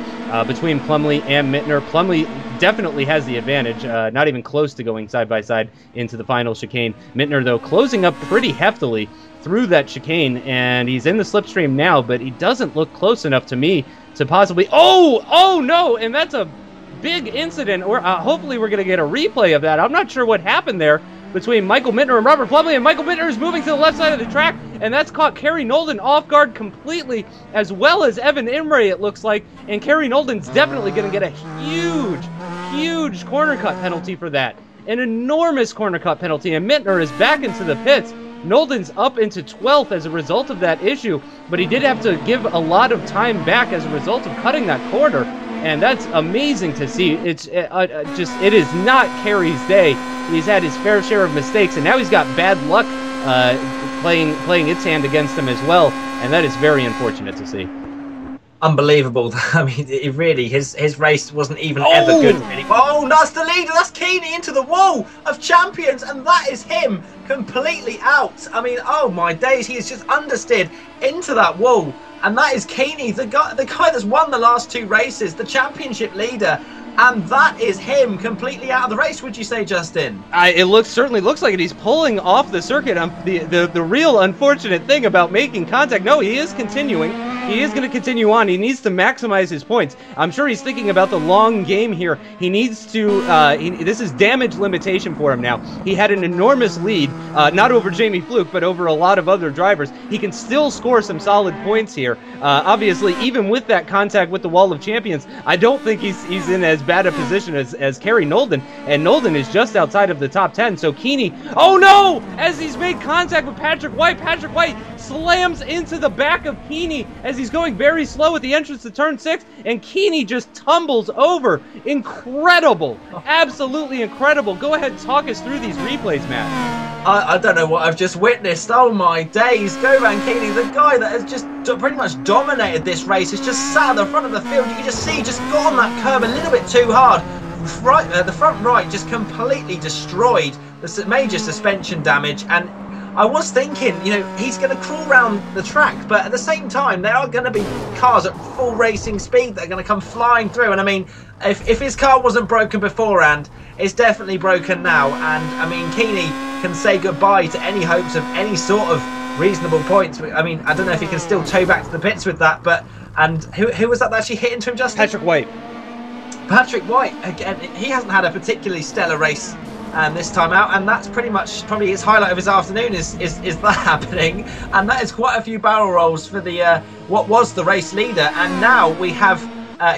between Plumley and Mittner. Plumley definitely has the advantage, not even close to going side by side into the final chicane. Mittner, though, closing up pretty heftily through that chicane, and he's in the slipstream now, but he doesn't look close enough to me to possibly... Oh no, and that's a big incident. Or hopefully we're going to get a replay of that. I'm not sure what happened there between Michael Mittner and Robert Plumley, and Michael Mittner is moving to the left side of the track, and that's caught Kerry Nolden off guard completely, as well as Evan Imre, it looks like, and Kerry Nolden's definitely going to get a huge corner cut penalty for that. An enormous corner cut penalty, and Mittner is back into the pits. Nolden's up into 12th as a result of that issue, but he did have to give a lot of time back as a result of cutting that corner, and that's amazing to see. It is not Kerry's day. He's had his fair share of mistakes, and now he's got bad luck playing its hand against him as well, and that is very unfortunate to see. Unbelievable. I mean, it really, his race wasn't even ever good, really. Oh, that's the leader. That's Keeney into the wall of champions, and that is him completely out. I mean, oh my days, he is just understeered into that wall, and that is Keeney, the guy that's won the last 2 races, the championship leader. And that is him completely out of the race, would you say, Justin? It certainly looks like it. He's pulling off the circuit. The real unfortunate thing about making contact, no, he is continuing. He is going to continue on. He needs to maximize his points. I'm sure he's thinking about the long game here. He needs to, this is damage limitation for him now. He had an enormous lead, not over Jamie Fluke, but over a lot of other drivers. He can still score some solid points here. Obviously, even with that contact with the Wall of Champions, I don't think he's in as bad a position as Kerry Nolden, and Nolden is just outside of the top 10. So Keeney, oh no, as he's made contact with Patrick White slams into the back of Keeney as he's going very slow at the entrance to turn 6, and Keeney just tumbles over. Incredible, absolutely incredible. Go ahead and talk us through these replays, Matt. I don't know what I've just witnessed. Oh my days. Govan Keeney, the guy that has just pretty much dominated this race, has just sat at the front of the field. You can just see, just got on that curb a little bit too hard. The front right just completely destroyed. The major suspension damage, and I was thinking, you know, he's going to crawl around the track, but at the same time, there are going to be cars at full racing speed that are going to come flying through. And I mean, if his car wasn't broken beforehand, it's definitely broken now. And I mean, Keeney can say goodbye to any hopes of any sort of reasonable points. I mean, I don't know if he can still tow back to the pits with that, but and who was that actually hit into him, Justin? Patrick White. Patrick White, again, he hasn't had a particularly stellar race this time out, and that's pretty much probably his highlight of his afternoon is that happening. And that is quite a few barrel rolls for the what was the race leader. And now we have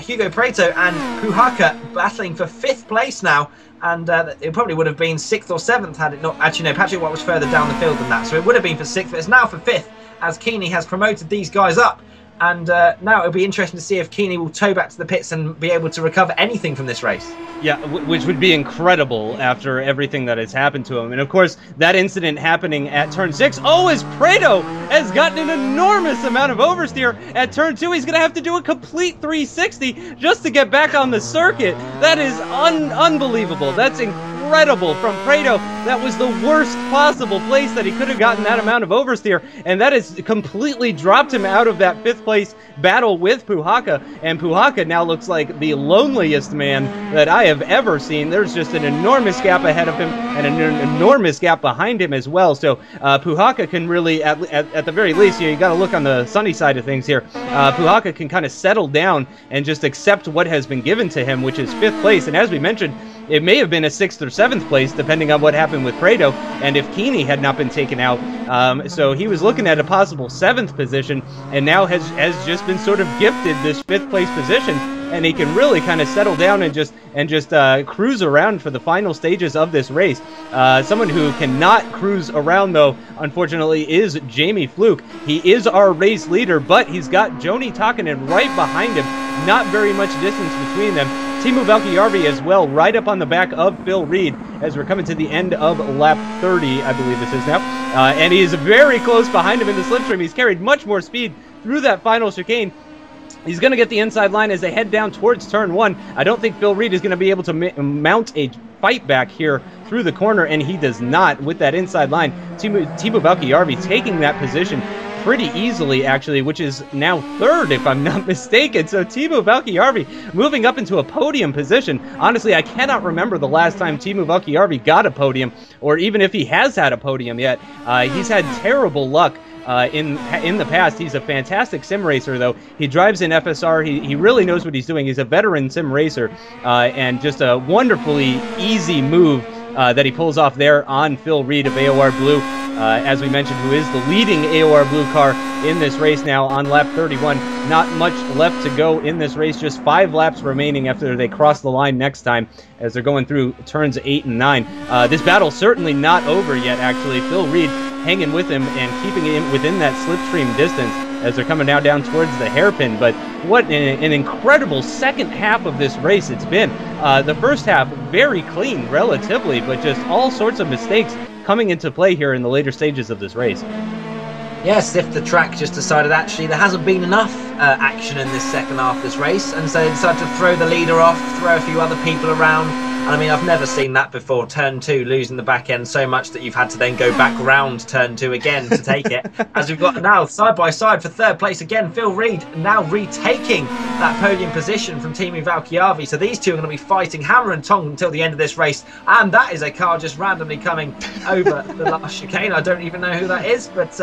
Hugo Prieto and Puhaka battling for 5th place now. And it probably would have been 6th or 7th had it not. Actually, no, Patrick White was further down the field than that, so it would have been for 6th, but it's now for 5th as Keeney has promoted these guys up. And now it'll be interesting to see if Keeney will tow back to the pits and be able to recover anything from this race. Yeah, which would be incredible after everything that has happened to him. And of course, that incident happening at turn 6. Oh, as Prieto has gotten an enormous amount of oversteer at turn 2. He's going to have to do a complete 360 just to get back on the circuit. That is unbelievable. That's incredible from Prieto. That was the worst possible place that he could have gotten that amount of oversteer, and that has completely dropped him out of that 5th place battle with Puhaka. And Puhaka now looks like the loneliest man that I have ever seen. There's just an enormous gap ahead of him and an enormous gap behind him as well. So Puhaka can really, at the very least, you got to look on the sunny side of things here. Puhaka can kind of settle down and just accept what has been given to him, which is 5th place. And as we mentioned, it may have been a 6th or 7th place, depending on what happened with Prieto, and if Keeney had not been taken out. So he was looking at a possible 7th position, and now has just been sort of gifted this 5th place position, and he can really kind of settle down and just cruise around for the final stages of this race. Someone who cannot cruise around, though, unfortunately, is Jamie Fluke. He is our race leader, but he's got Joni Takinen right behind him. Not very much distance between them. Teemu Valkjärvi as well, right up on the back of Phil Reed as we're coming to the end of lap 30, I believe this is now. And he is very close behind him in the slipstream. He's carried much more speed through that final chicane. He's going to get the inside line as they head down towards turn 1. I don't think Phil Reed is going to be able to mount a fight back here through the corner, and he does not with that inside line. Teemu Valkjärvi taking that position pretty easily, actually, which is now 3rd, if I'm not mistaken. So Teemu Valkjärvi moving up into a podium position. Honestly, I cannot remember the last time Teemu Valkjärvi got a podium, or even if he has had a podium yet. He's had terrible luck in the past. He's a fantastic sim racer, though. He drives in FSR. He really knows what he's doing. He's a veteran sim racer, and just a wonderfully easy move that he pulls off there on Phil Reed of AOR Blue, as we mentioned, who is the leading AOR Blue car in this race now on lap 31. Not much left to go in this race, just 5 laps remaining after they cross the line next time as they're going through turns 8 and 9. This battle's certainly not over yet, actually. Phil Reed hanging with him and keeping him within that slipstream distance as they're coming now down towards the hairpin. But what an incredible second half of this race it's been. The first half very clean relatively, but just all sorts of mistakes coming into play here in the later stages of this race. Yes, if the track just decided actually there hasn't been enough action in this second half of this race, and so they decided to throw the leader off, throw a few other people around. And I mean, I've never seen that before. Turn 2, losing the back end so much that you've had to then go back round turn 2 again to take it. As we've got now side by side for 3rd place again, Phil Reed now retaking that podium position from Teemu Valkjärvi. So these two are going to be fighting hammer and tongue until the end of this race. And that is a car just randomly coming over the last chicane. I don't even know who that is, but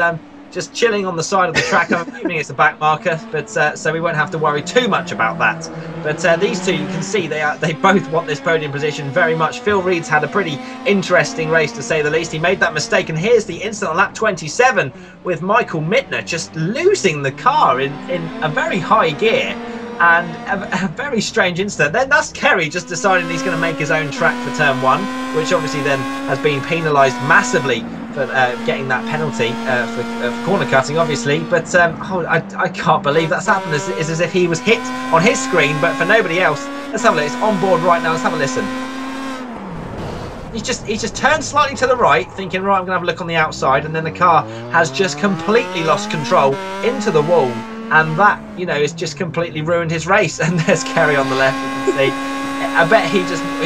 just chilling on the side of the track. I'm assuming it's a back marker, but so we won't have to worry too much about that. But these two, you can see they both want this podium position very much. Phil Reed's had a pretty interesting race, to say the least. He made that mistake, and here's the incident on lap 27 with Michael Mittner just losing the car in a very high gear. And a very strange incident. Then that's Kerry just deciding he's going to make his own track for turn 1, which obviously then has been penalised massively for getting that penalty for corner cutting, obviously. But I can't believe that's happened. It's as if he was hit on his screen, but for nobody else. Let's have a look. It's on board right now. Let's have a listen. He's just turned slightly to the right, thinking, right, I'm going to have a look on the outside, and then the car has just completely lost control into the wall. And that, you know, has just completely ruined his race. And there's Kerry on the left, you can see. I bet he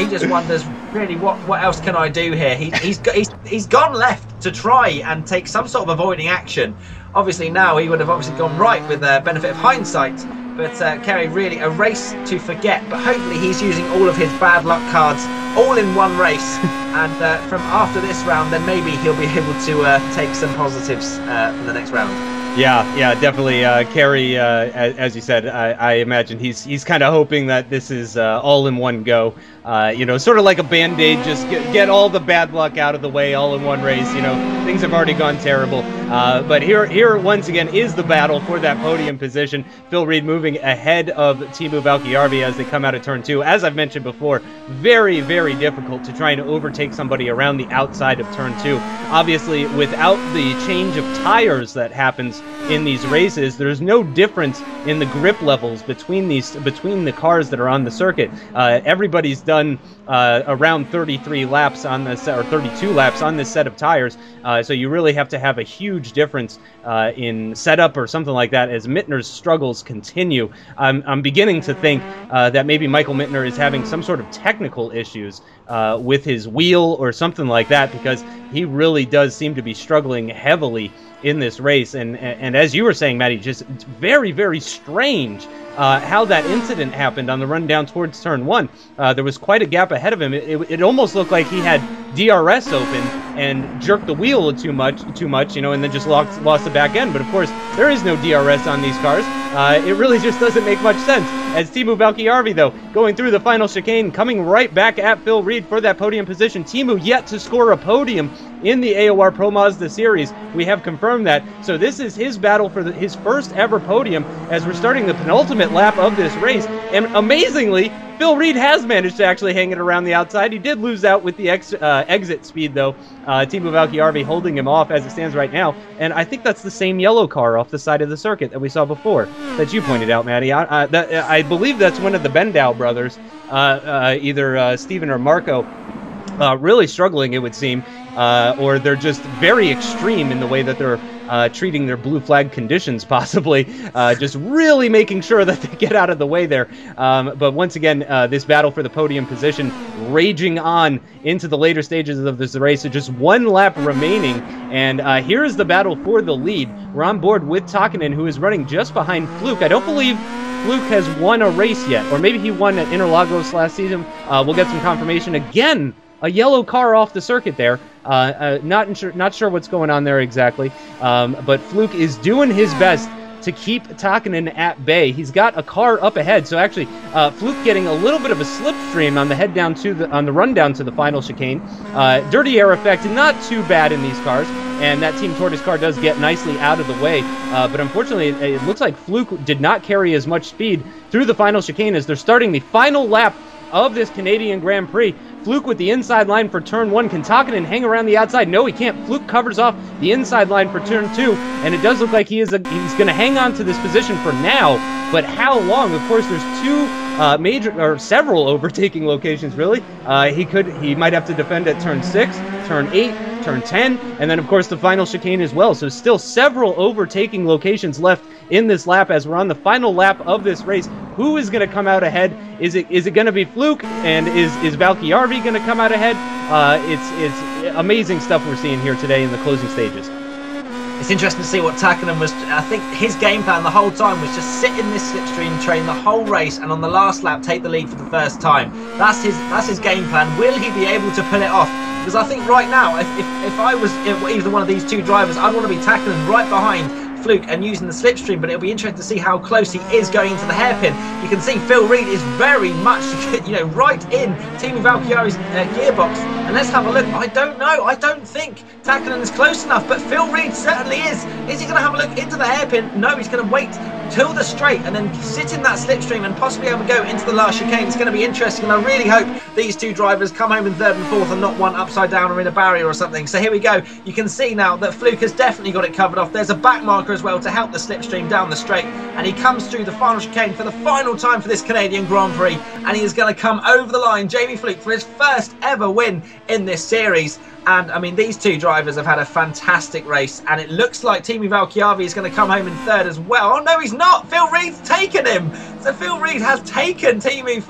just wonders really, what else can I do here? He's gone left to try and take some sort of avoiding action. Obviously now he would have obviously gone right with the benefit of hindsight. But Kerry, really a race to forget. But hopefully he's using all of his bad luck cards all in one race. And from after this round, then maybe he'll be able to take some positives from the next round. Yeah, definitely. Kerry, as you said, I imagine he's kind of hoping that this is all in one go. You know, sort of like a Band-Aid, just get all the bad luck out of the way all in one race. You know, things have already gone terrible. But here once again is the battle for that podium position. Phil Reed moving ahead of Teemu Valkjärvi as they come out of turn 2. As I've mentioned before, very, very difficult to try to overtake somebody around the outside of turn 2. Obviously, without the change of tires that happens in these races, there's no difference in the grip levels between the cars that are on the circuit. Everybody's done around 33 laps on this, or 32 laps on this set of tires, so you really have to have a huge difference in setup or something like that as Mittner's struggles continue. I'm beginning to think that maybe Michael Mittner is having some sort of technical issues with his wheel or something like that, because he really does seem to be struggling heavily in this race. And as you were saying, Matty, just very, very strange how that incident happened on the run down towards turn 1. There was quite a gap ahead of him. It almost looked like he had DRS open and jerked the wheel too much, you know, and then just lost the back end. But of course, there is no DRS on these cars. It really just doesn't make much sense. As Teemu Valkjärvi, though, going through the final chicane, coming right back at Phil Reed for that podium position. Teemu yet to score a podium in the AOR Pro Mazda series. We have confirmed that. So this is his battle for his first ever podium as we're starting the penultimate lap of this race. And amazingly, Phil Reed has managed to actually hang it around the outside. He did lose out with the exit speed, though. Teemu Valkjärvi holding him off as it stands right now. And I think that's the same yellow car off the side of the circuit that we saw before that you pointed out, Matty. I believe that's one of the Bendow brothers, either Steven or Marco, really struggling, it would seem. Or they're just very extreme in the way that they're treating their blue flag conditions, possibly. Just really making sure that they get out of the way there. But once again, this battle for the podium position raging on into the later stages of this race. So just one lap remaining. And here is the battle for the lead. We're on board with Takinen, who is running just behind Fluke. I don't believe Fluke has won a race yet. Or maybe he won at Interlagos last season. We'll get some confirmation. Again, a yellow car off the circuit there. Not sure what's going on there exactly. But Fluke is doing his best to keep Takinen at bay. He's got a car up ahead, so actually Fluke getting a little bit of a slipstream on the run down to the final chicane. Dirty air effect, not too bad in these cars, and that Team Tortoise car does get nicely out of the way. But unfortunately, it looks like Fluke did not carry as much speed through the final chicane as they're starting the final lap of this Canadian Grand Prix. Fluke with the inside line for turn 1. Can Takinen hang around the outside? No, he can't. Fluke covers off the inside line for turn 2, and it does look like he's going to hang on to this position for now. But how long? Of course, there's several overtaking locations, really. He might have to defend at turn 6, turn 8, turn 10, and then of course the final chicane as well. So still several overtaking locations left in this lap as we're on the final lap of this race. Who is going to come out ahead? Is it going to be Fluke? And is Valkjärvi going to come out ahead? It's amazing stuff we're seeing here today in the closing stages. It's interesting to see what Takinen was. I think his game plan the whole time was just sit in this slipstream train the whole race, and on the last lap take the lead for the first time. That's his game plan. Will he be able to pull it off? Because I think right now, if I was either one of these two drivers, I'd want to be Takinen right behind Fluke and using the slipstream, but it'll be interesting to see how close he is going into the hairpin. You can see Phil Reed is very much, right in Teemu Valkjärvi's gearbox. And let's have a look. I don't know. I don't think Takinen is close enough, but Phil Reed certainly is. Is he going to have a look into the hairpin? No, he's going to wait till the straight and then sit in that slipstream and possibly able to go into the last chicane. It's going to be interesting, and I really hope these two drivers come home in 3rd and 4th and not one upside down or in a barrier or something. So here we go. You can see now that Fluke has definitely got it covered off. There's a back marker as well to help the slipstream down the straight, and he comes through the final chicane for the final time for this Canadian Grand Prix, and he is going to come over the line, Jamie Fluke, for his first ever win in this series. And I mean, these two drivers have had a fantastic race, and it looks like Teemu Valkjärvi is going to come home in 3rd as well. Oh no, he's not. not. Phil Reed's taken him. So Phil Reed has taken Timu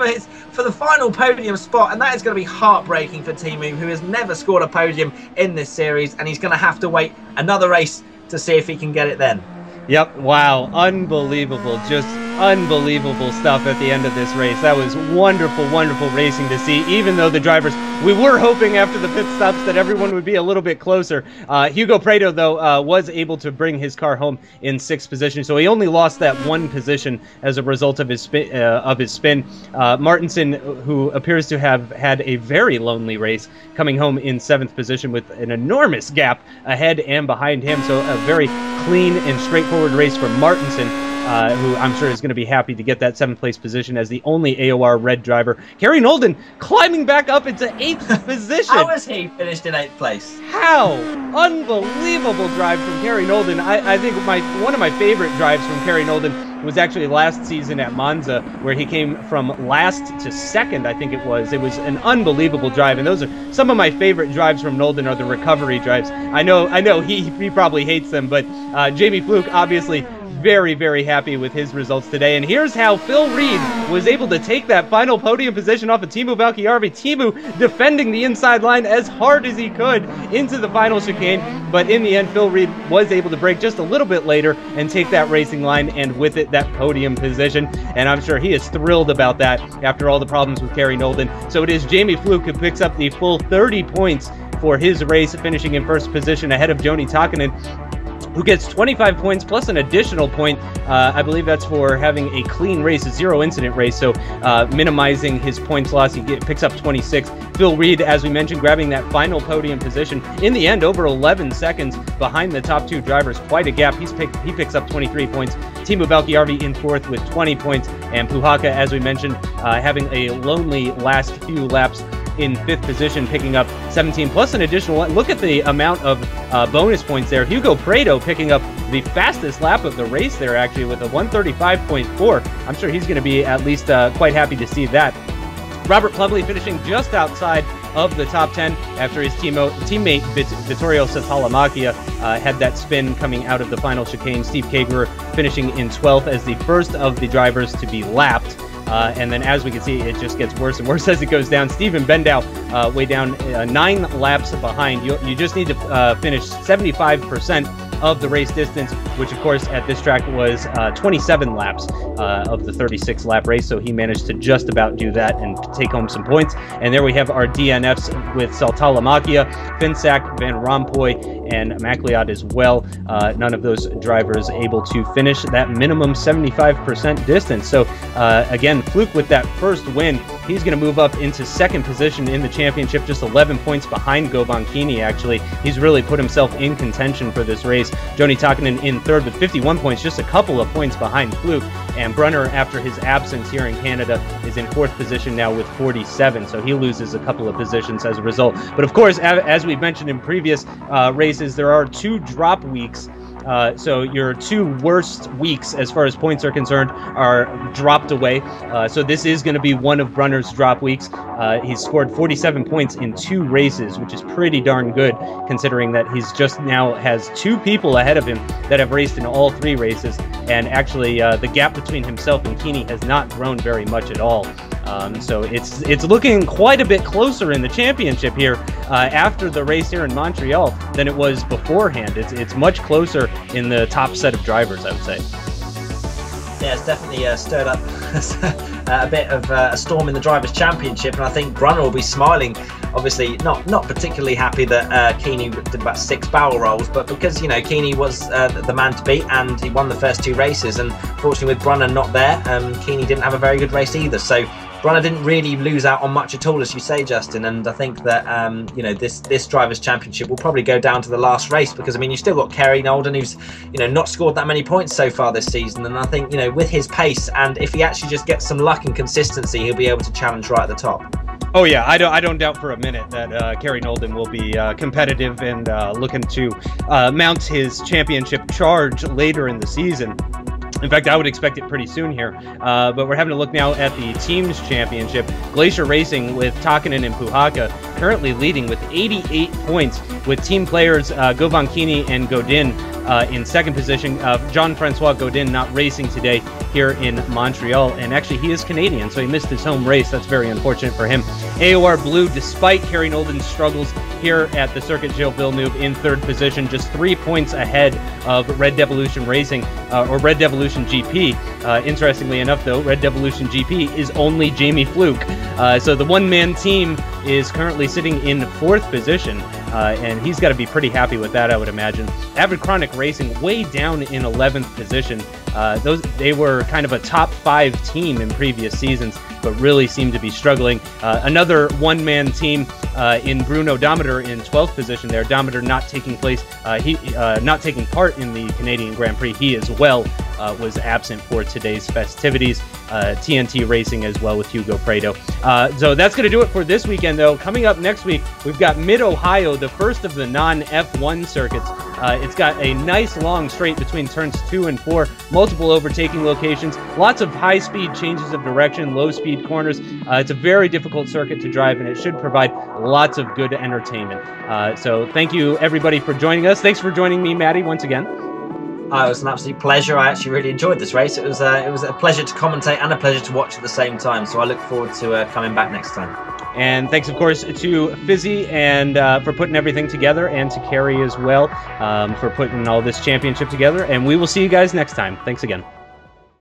for the final podium spot, and that is going to be heartbreaking for Timu, who has never scored a podium in this series, and he's going to have to wait another race to see if he can get it then. Yep, wow, unbelievable, just unbelievable stuff at the end of this race. That was wonderful, wonderful racing to see, even though the drivers, we were hoping after the pit stops that everyone would be a little bit closer. Hugo Prado, though, was able to bring his car home in 6th position, so he only lost that 1 position as a result of his spin. Martinson, who appears to have had a very lonely race, coming home in 7th position with an enormous gap ahead and behind him, so a very clean and straightforward race for Martinson, who I'm sure is going to be happy to get that 7th place position as the only AOR red driver. Kerry Nolden climbing back up into 8th position. How has he finished in 8th place? How? Unbelievable drive from Kerry Nolden. I think one of my favorite drives from Kerry Nolden was actually last season at Monza, where he came from last to 2nd, I think it was. It was an unbelievable drive, and those are some of my favorite drives from Nolden are the recovery drives. I know he probably hates them, but Jamie Fluke obviously very, very happy with his results today. And here's how Phil Reed was able to take that final podium position off of Timu Valkyrvi. Timu defending the inside line as hard as he could into the final chicane, but in the end, Phil Reed was able to break just a little bit later and take that racing line, and with it, that podium position. And I'm sure he is thrilled about that after all the problems with Kerry Nolden. So it is Jamie Fluke who picks up the full 30 points for his race, finishing in 1st position ahead of Joni Takkanen, who gets 25 points plus an additional point. I believe that's for having a clean race, a 0-incident race, so minimizing his points loss. He picks up 26. Phil Reed, as we mentioned, grabbing that final podium position. In the end, over 11 seconds behind the top 2 drivers. Quite a gap. He picks up 23 points. Timu Valkyrvi in 4th with 20 points. And Puhaka, as we mentioned, having a lonely last few laps in 5th position, picking up 17 plus an additional one. Look at the amount of bonus points there. Hugo Prado picking up the fastest lap of the race there, actually, with a 1:35.4. I'm sure he's going to be at least quite happy to see that. Robert Plumley finishing just outside of the top 10 after his teammate Vittorio Satalamakia had that spin coming out of the final chicane. Steve Kagerer finishing in 12th as the first of the drivers to be lapped. And then, as we can see, it just gets worse and worse as it goes down. Stephen Bendow way down 9 laps behind. You just need to finish 75% of the race distance, which of course at this track was 27 laps of the 36-lap race, so he managed to just about do that and take home some points. And there we have our DNFs with Saltalamakia, Finsack, Van Rompuy, and MacLeod as well. None of those drivers able to finish that minimum 75% distance. So again, Fluke with that first win, he's going to move up into 2nd position in the championship, just 11 points behind Goban Kini, actually. He's really put himself in contention for this race. Joni Takkanen in 3rd with 51 points, just a couple of points behind Fluke. And Brunner, after his absence here in Canada, is in 4th position now with 47, so he loses a couple of positions as a result. But of course, as we've mentioned in previous races, there are 2 drop weeks. So your 2 worst weeks as far as points are concerned are dropped away. So this is going to be one of Brunner's drop weeks. He's scored 47 points in 2 races, which is pretty darn good considering that he's just now has 2 people ahead of him that have raced in all 3 races. And actually the gap between himself and Kini has not grown very much at all. So it's looking quite a bit closer in the championship here after the race here in Montreal than it was beforehand. It's much closer in the top set of drivers, I would say. Yeah, it's definitely stirred up a bit of a storm in the Drivers' Championship, and I think Brunner will be smiling. Obviously, not particularly happy that Kini did about 6 barrel rolls, but because Kini was the man to beat, and he won the first 2 races, and fortunately with Brunner not there, Kini didn't have a very good race either. So Brunner didn't really lose out on much at all, as you say, Justin. And I think that this Drivers' Championship will probably go down to the last race, because I mean, you've still got Kerry Nolden, who's not scored that many points so far this season. And I think with his pace, and if he actually just gets some luck and consistency, he'll be able to challenge right at the top. Oh yeah, I don't doubt for a minute that Kerry Nolden will be competitive and looking to mount his championship charge later in the season. In fact, I would expect it pretty soon here. But we're having to look now at the Teams Championship. Glacier Racing with Takinen and Puhaka currently leading with 88 points, with team players Govankini and Godin in second position. Jean-Francois Godin not racing today here in Montreal, and actually he is Canadian, so he missed his home race. That's very unfortunate for him. AOR Blue, despite Kerry Nolden's struggles here at the Circuit Gilles-Villeneuve, in third position, just 3 points ahead of Red Devolution Racing, or Red Devolution GP. Interestingly enough, though, Red Devolution GP is only Jamie Fluke. So the one-man team is currently sitting in fourth position, and he's got to be pretty happy with that, I would imagine. Avid Chronic Racing way down in 11th position. They were kind of a top 5 team in previous seasons, but really seem to be struggling. Another one-man team in Bruno Dometer in 12th position there. Dometer not taking not taking part in the Canadian Grand Prix. He as well was absent for today's festivities. TNT Racing as well with Hugo Prado. So that's going to do it for this weekend, though. Coming up next week, we've got Mid-Ohio, the first of the non-F1 circuits. It's got a nice long straight between turns 2 and 4, multiple overtaking locations, lots of high-speed changes of direction, low-speed corners. It's a very difficult circuit to drive, and it should provide lots of good entertainment. So thank you, everybody, for joining us. Thanks for joining me, Maddie, once again. It was an absolute pleasure. I actually really enjoyed this race. It was a pleasure to commentate and a pleasure to watch at the same time. So I look forward to coming back next time. And thanks, of course, to Fizzy and for putting everything together, and to Carrie as well for putting all this championship together. And we will see you guys next time. Thanks again.